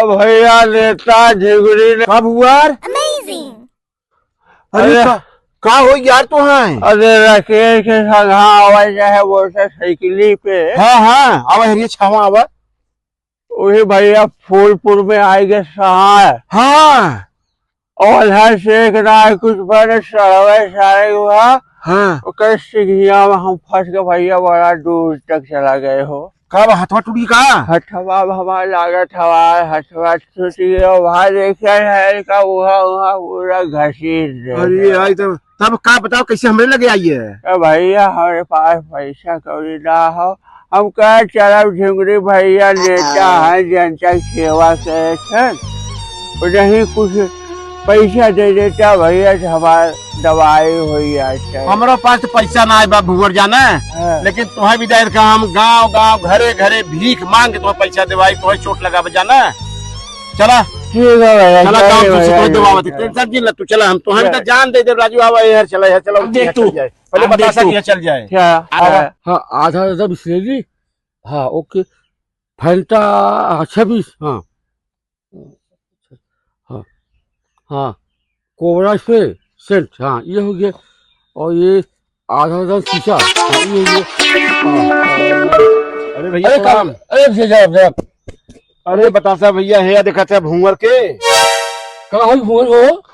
भैया नेता झिगुरी ने कब हुआ? अरे का हो यार तो है? अरे राकेश के संग आवाज है मोटरसाइकिली पे। हाँ हाँ आवा हरिया छावा आवा। वही भैया फूलपुर में आएंगे सहाय हाँ और हर से एक राय कुछ बड़े सड़वे सारे हुआ। हाँ सिंघिया में हम फंस के भैया बड़ा दूर तक चला गए हो। कब हथवा टूटी का? हथवा हमारा लागत हवा हथवा टूटी वहाँ देखा है का वहाँ पूरा घसीट। अरे यार तब का बताओ कैसे हमरे लगे आई है? भैया हमारे पास पैसा कौड़ी ना हो। हम कह चलब झिंगुरी भैया नेता है जनता की सेवा करे नहीं कुछ पैसा दे देता भैया हमारा दवाई हो जाता। हमारे पास तो पैसा ना है बा भूवर जाना लेकिन तुम्हें भी दायर का हम गांव गांव घरे घरे भीख मांग के तुम्हें पैसा देवाई तुम्हें चोट लगा जाना। चला ठीक है भैया चला गांव तुझसे दवावती टेंशन जी तू चला हम तुम्हें तो जान दे राजू आवा यार चला यार चलो देख तू पहले बता सा चल जाए। हाँ आधा बिस्लेरी। हाँ ओके फैंटा 26। हाँ हाँ हाँ कोबरा से सेंट। हाँ ये हो गया और ये आधा शीशा। हाँ ये हो गया। अरे भैया काम अरे अरे बता सा भैया है देखा था भूंगर के कहाँ हो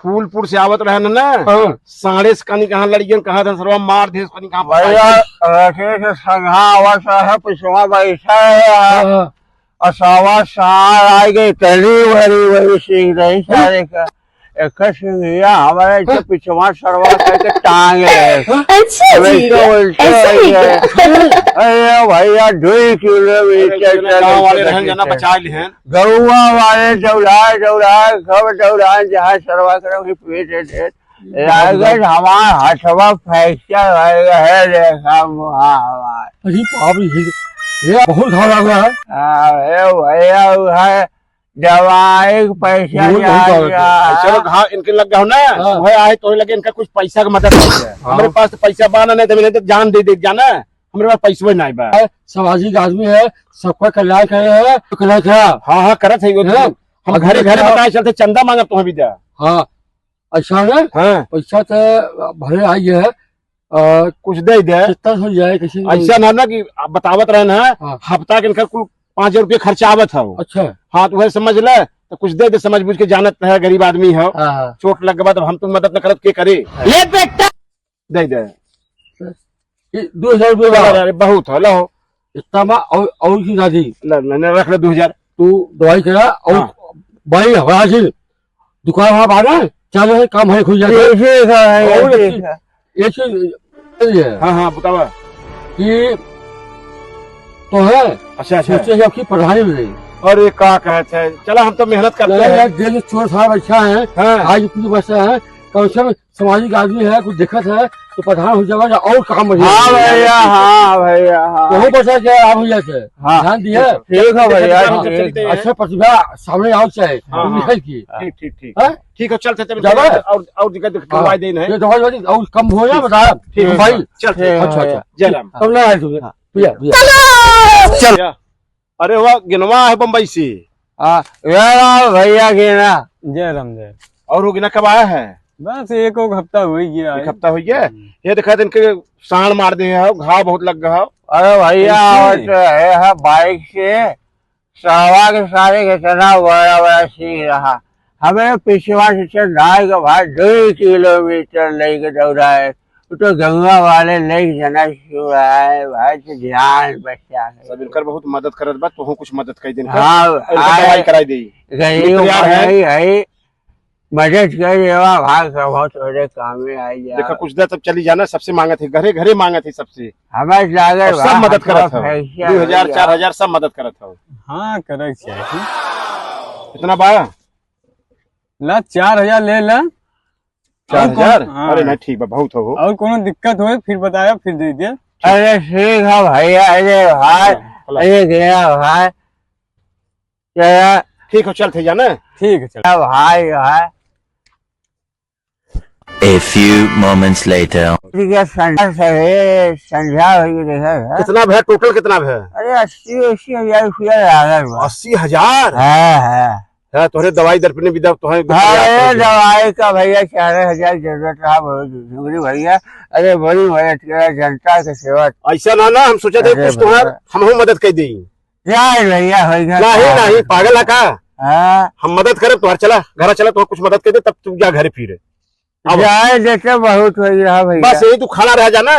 फूलपुर से आवत रहे ना। हाँ साढ़े से कहीं कहाँ लड़कियन कहा था सर्वा मार दे कहीं कहाँ भैया राकेश संघा आवाज है पिछवा बैठा है असावा सार आ गई तली भरी वही सिंह रही सारे का एक सिंहिया हमारे पिछवा सरवा करके टांगे। अरे भैया 2 किलोमीटर गाँव वाले रहन जाना बचा ली हैं गौआ वाले दौड़ा खब दौड़ा जहाँ सरवा करो पेट लागत हमारा हथवा फ्रैक्चर है देखा अरे बाप रे बहुत घाव लगा है। भैया है दवाई पैसा चलो घाव इनके लग गया ना वह आए तो लगे इनका कुछ पैसा का मदद हमारे पास तो पैसा बाना नहीं तो मैंने तो जान दे जाना हमारे पास पैसा नहीं बा। सामाजिक आदमी है सबका कल्याण करे है। हाँ करत है हम घरे घरे बताए चलते चंदा मांगा तुम्हें भी दे। हाँ अच्छा है। हाँ पैसा तो भरे आई है कुछ दे कितना हो जाए किसी ऐसा ना कि बतावत रहे ना हफ्ता के इनका कुल 5 रुपये खर्चा आवत है। अच्छा हाँ तो वह समझ ले तो कुछ दे समझ बुझ के जानत है गरीब आदमी है चोट लग गया हम तुम मदद न करत के करे ले बेटा दे 2000 रुपये बहुत है लो इतना और की दादी रख ले 2000 तू दवाई करा और भाई हमारा से दुकान वहाँ बाना चलो काम है खुल जाता है। हाँ हाँ बतावा कि तो है अच्छा सोचे आपकी पढ़ाई में नहीं। अरे का कहते हैं चला हम तो मेहनत करते हैं जेल चोर साहब अच्छा है। हाँ। आज कुछ बच्चा है कम से कम सामाजिक आदमी है कुछ दिक्कत है तो प्रधान हो जाएगा और काम हो हाँ भैया हाँ भैया बहुत बच्चा क्या आप हो जाते ध्यान दिए ठीक है भैया अच्छा प्रतिभा सामने आओ चाहे की ठीक है चलते और दिक्कत दवाई देना है दवाई और कम हो जाए बताया भाई चल अच्छा जय राम तब ना भैया चल अरे वाह गिनवा है बम्बई से भैया गिना जय राम जय। और वो गिना कब आया है? बस एक हफ्ता हो गया। एक हफ्ता हो गया ये दिखा इनके साण मार दे घाव बहुत लग गया। अरे भैया है बाइक से सवा के सारे इतना बड़ा बड़ा सिंह रहा हमें पिछवा से चल रहा है भाई 2 किलोमीटर लेके दौड़ा है तो गंगा वाले लेके जाना शुरू है भाई से ध्यान बच्चा सब इनकर बहुत मदद करत बा तो कुछ मदद कर दिन दवाई कराई दी है मदद कर देवा भाग बहुत थोड़े काम में आई जा देखा कुछ देर तब चली जाना सबसे मांगा थे घरे घरे मांगा थे सबसे हमें लागत सब मदद करत था 2000 4000 सब मदद करत था। हाँ करे इतना बा ला 4000 ले ला 4000 हाँ। अरे नहीं ठीक बा बहुत हो और कोनो दिक्कत हो फिर बताया फिर दे दिया। अरे ठीक है भैया अरे भाई अरे गया भाई ठीक हो चल थे जाना ठीक है चल भाई है A few moments later. ठीक है, संध्या हुई देखा। कितना भैया, टोटल कितना भैया? अरे 80-80 हजार रुपया लागल बा। 80,000? है तोहरे दवाई दर्पण भी अरे दवाई का भैया 4,000 जरूरत रहा बहुत झुमरी भैया। अरे बड़ी मदद करा जनता के सेवा। ऐसा ना हम सोचा थे अरे कुछ तुम्हार हम मदद कर दी। जाए भैया होगा नहीं पागल है का? हाँ हम मदद करे तुम्हार, चला घर चला तो कुछ मदद कर दे, तब तुम जा घर फिर जाए देते बहुत हो रहा भैया। बस यही तू खड़ा रह जाना,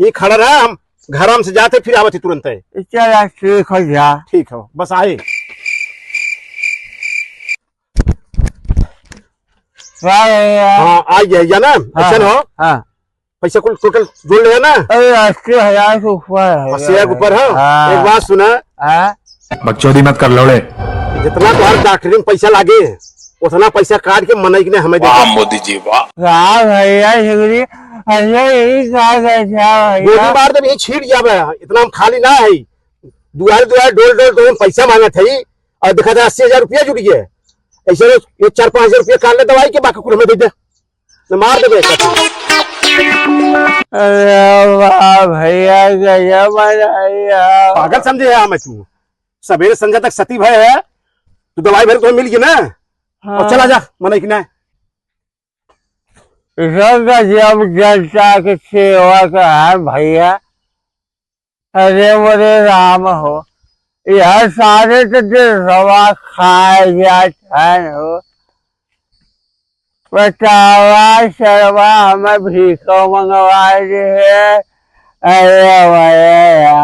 ये खड़ा रहा, हम घर से जाते फिर आवत तुरंत है। चला ठीक हो जा। ठीक है बस आए। हाँ आ जाइए ना। ऐसा ना हो, हाँ पैसा कुल टोटल जोड़ लेगा ना। अरे 80,000 से ऊपर है। 80,000 ऊपर है। एक बात सुना, बकचोदी मत कर लौड़े। जितना तुम्हारे डॉक्टरी में पैसा लागे उतना पैसा काट के मनई ने हमें दे। मोदी जी वाह। भैया झुमरी यही कहा गोली मार दे यही छीट जावे, इतना हम खाली ना है। दुआर दुआर डोल डोल तो पैसा मांगा था और देखा था 80,000 रुपया जुट गया। ऐसे 4-5 हजार रुपया काट ले दवाई के, बाकी कुल हमें दे दे, मार दे। अरे वाह भैया गजब भैया। पागल समझे है हमें तू? सवेरे संध्या तक सती भय है, तू दवाई भर तुम्हें मिल गई ना। और चला जा मनई की ना। जब जनता की सेवा का है भैया। अरे मोरे राम हो, यह सारे तो रवा खाए जाता है हो। बतावा शर्मा हमें भीखो मंगवा है। अरे भैया